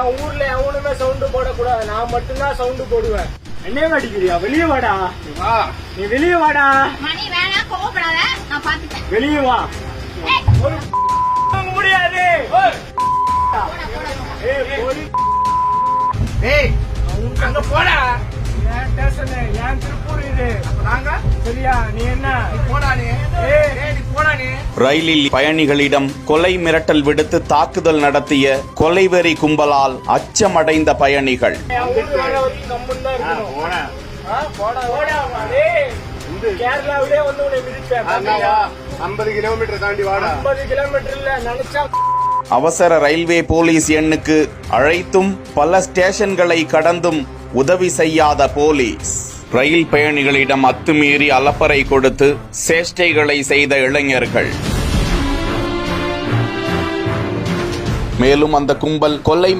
என் ஊர்ல எவனுமே சவுண்டு போடக்கூடாது, நான் மட்டும்தான் சவுண்டு போடுவேன். என்ன அடிக்கிறியா? வெளியே வாடா. நீ வெளியே வாடா. வெளியே வா. முடியாது. அங்க போடா. என் ஸ்டேஷன், என் திருப்பூர் இது. நாங்க சரியா? நீ என்ன போடா? நீ போடா. நீ ரயிலில் பயணிகளிடம் கொலை மிரட்டல் விடுத்து தாக்குதல் நடத்திய கொலைவெறி கும்பலால் அச்சமடைந்த பயணிகள். கேரளாவிலே வந்து உன்னை மிதிப்பேன். 50 கிலோமீட்டர் தாண்டி வாடா. 50 கிலோமீட்டர்ல நினைச்சா. அவசர ரயில்வே போலீஸ் எண்ணுக்கு அழைத்தும் பல ஸ்டேஷன்களை கடந்தும் உதவி செய்யாத போலீஸ். ரயில் பயணிகளிடம் அத்துமீறி அலப்பறை கொடுத்து சேஷ்டைகளை செய்த இளைஞர்கள். மேலும் அந்த கும்பல் கொலை